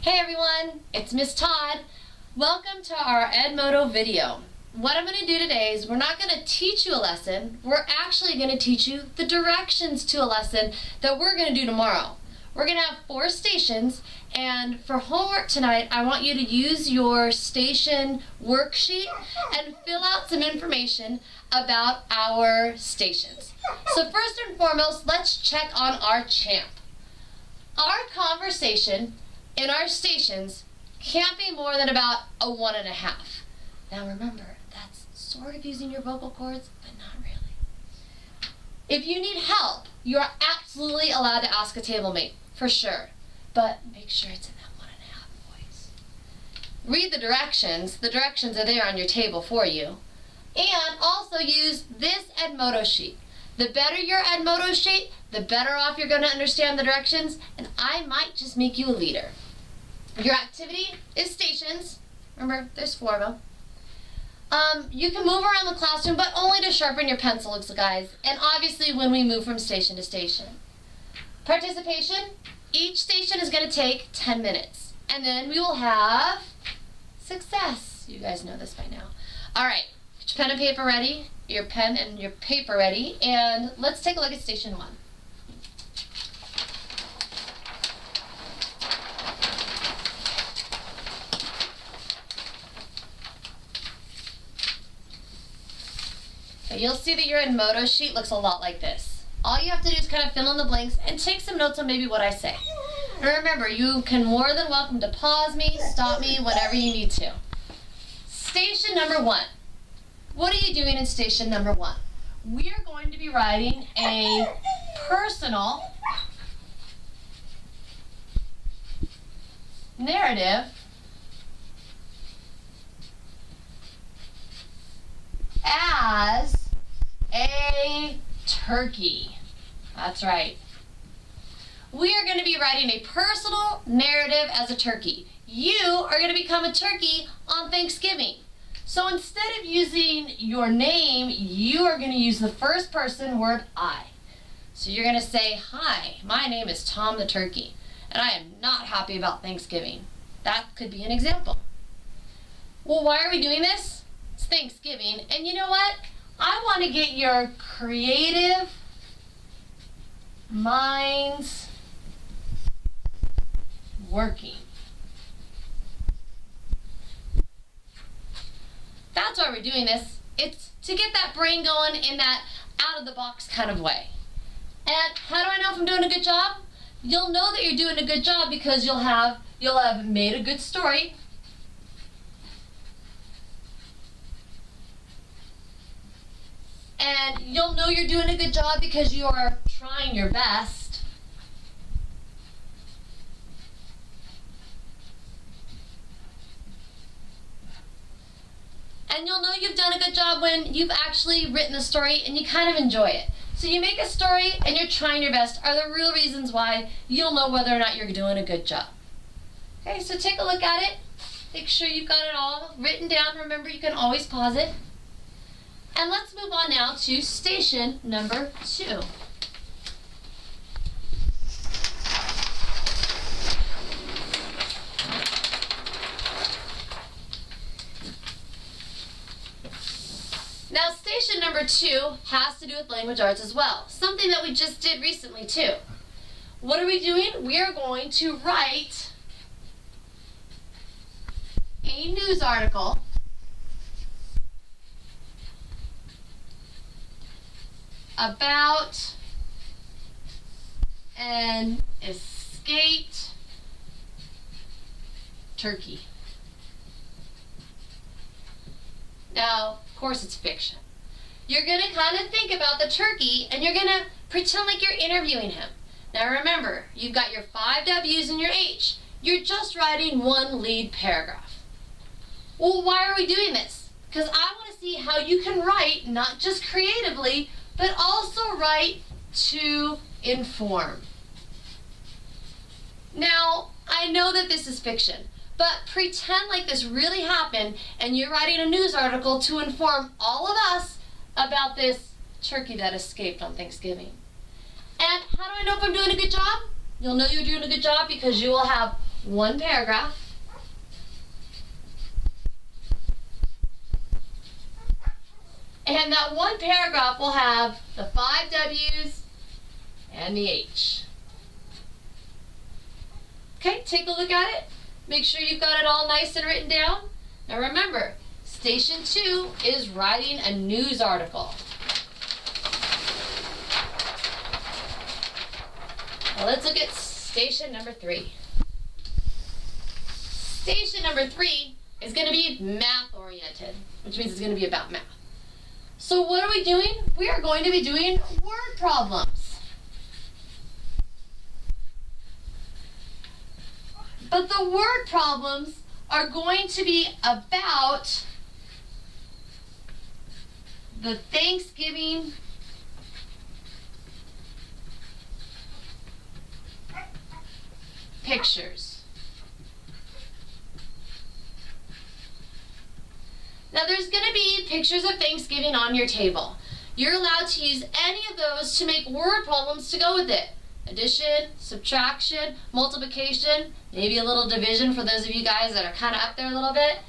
Hey everyone, it's Miss Todd. Welcome to our Edmodo video. What I'm going to do today is we're not going to teach you a lesson, we're actually going to teach you the directions to a lesson that we're going to do tomorrow. We're going to have 4 stations, and for homework tonight I want you to use your station worksheet and fill out some information about our stations. So first and foremost, let's check on our champ. Our conversation in our stations can't be more than about a 1.5. Now remember, that's sort of using your vocal cords, but not really. If you need help, you are absolutely allowed to ask a table mate, for sure. But make sure it's in that 1.5 voice. Read the directions. The directions are there on your table for you. And also use this Edmodo sheet. The better your Edmodo sheet, the better off you're going to understand the directions, and I might just make you a leader. Your activity is stations. Remember, there's 4 of them. You can move around the classroom, but only to sharpen your pencils, guys, and obviously when we move from station to station. Participation, each station is going to take 10 minutes, and then we will have success. You guys know this by now. All right, get your pen and paper ready, your pen and your paper ready, and let's take a look at station 1. You'll see that your Edmodo sheet looks a lot like this. All you have to do is kind of fill in the blanks and take some notes on maybe what I say. And remember, you can more than welcome to pause me, stop me, whatever you need to. Station number 1. What are you doing in station number 1? We are going to be writing a personal narrative as a turkey. That's right. We are going to be writing a personal narrative as a turkey. You are going to become a turkey on Thanksgiving. So instead of using your name, you are going to use the first person word I. So you're going to say, "Hi, my name is Tom the turkey, and I am not happy about Thanksgiving." That could be an example. Well, why are we doing this? It's Thanksgiving, and you know what? I want to get your creative minds working. That's why we're doing this. It's to get that brain going in that out-of-the-box kind of way. And how do I know if I'm doing a good job? You'll know that you're doing a good job because you'll have made a good story. And you'll know you're doing a good job because you are trying your best. And you'll know you've done a good job when you've actually written a story and you kind of enjoy it. So you make a story and you're trying your best are the real reasons why you'll know whether or not you're doing a good job. Okay, so take a look at it. Make sure you've got it all written down. Remember, you can always pause it. And let's move on now to station number 2. Now, station number 2 has to do with language arts as well, something that we just did recently too. What are we doing? We are going to write a news article about an escaped turkey. Now, of course it's fiction. You're going to kind of think about the turkey and you're going to pretend like you're interviewing him. Now remember, you've got your 5 W's and your H. You're just writing one lead paragraph. Well, why are we doing this? Because I want to see how you can write, not just creatively, but also write to inform. Now, I know that this is fiction, but pretend like this really happened and you're writing a news article to inform all of us about this turkey that escaped on Thanksgiving. And how do I know if I'm doing a good job? You'll know you're doing a good job because you will have one paragraph. And that one paragraph will have the 5 W's and the H. Okay, take a look at it. Make sure you've got it all nice and written down. Now remember, Station 2 is writing a news article. Now let's look at Station number 3. Station number 3 is going to be math oriented, which means it's going to be about math. So what are we doing? We are going to be doing word problems. But the word problems are going to be about the Thanksgiving pictures. Now there's going to be pictures of Thanksgiving on your table. You're allowed to use any of those to make word problems to go with it. Addition, subtraction, multiplication, maybe a little division for those of you guys that are kind of up there a little bit.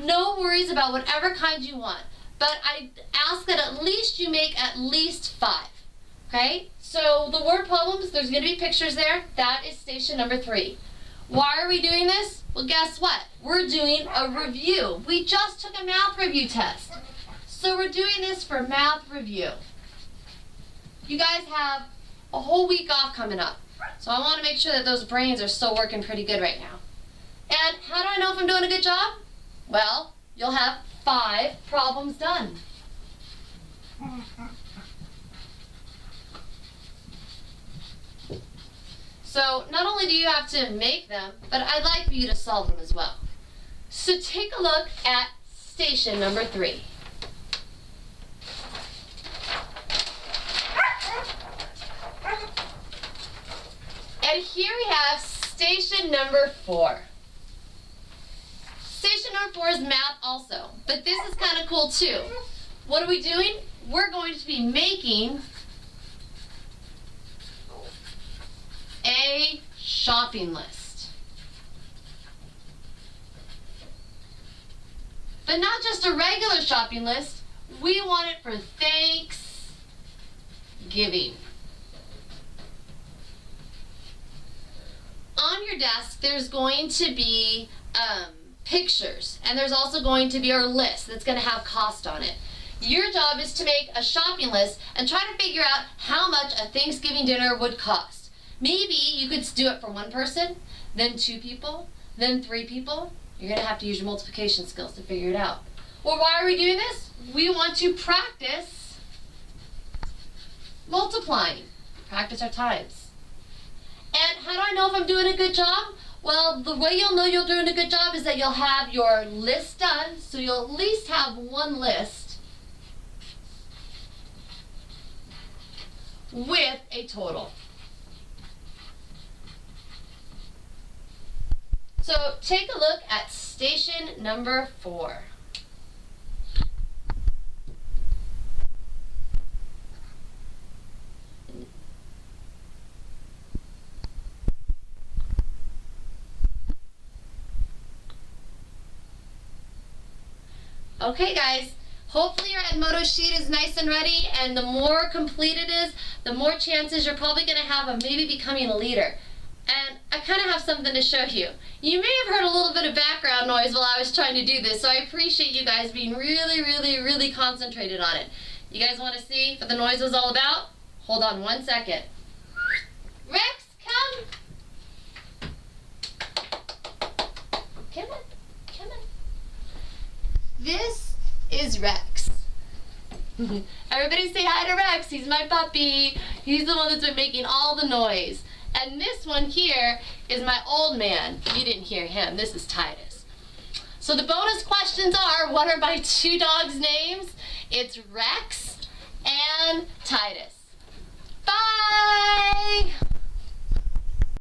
No worries about whatever kind you want, but I ask that at least you make at least 5. Okay? So the word problems, there's going to be pictures there. That is Station number 3. Why are we doing this? Well, guess what? We're doing a review. We just took a math review test. So we're doing this for math review. You guys have a whole week off coming up. So I want to make sure that those brains are still working pretty good right now. And how do I know if I'm doing a good job? Well, you'll have 5 problems done. So not only do you have to make them, but I'd like for you to solve them as well. So take a look at Station number 3. And here we have Station number 4. Station number 4 is math also, but this is kind of cool too. What are we doing? We're going to be making a shopping list. But not just a regular shopping list, we want it for Thanksgiving. On your desk, there's going to be pictures, and there's also going to be our list that's going to have cost on it. Your job is to make a shopping list and try to figure out how much a Thanksgiving dinner would cost. Maybe you could do it for 1 person, then 2 people, then 3 people. You're going to have to use your multiplication skills to figure it out. Well, why are we doing this? We want to practice multiplying. Practice our times. And how do I know if I'm doing a good job? Well, the way you'll know you're doing a good job is that you'll have your list done, so you'll at least have 1 list with a total. So take a look at Station number 4. Okay guys, hopefully your Edmodo sheet is nice and ready, and the more complete it is, the more chances you're probably going to have of maybe becoming a leader. And I kind of have something to show you. You may have heard a little bit of background noise while I was trying to do this, so I appreciate you guys being really concentrated on it. You guys want to see what the noise was all about? Hold on 1 second. Rex, come! Come on, come on. This is Rex. Everybody say hi to Rex. He's my puppy. He's the one that's been making all the noise. And this one here is my old man. You didn't hear him. This is Titus. So the bonus questions are, what are my 2 dogs' names? It's Rex and Titus. Bye!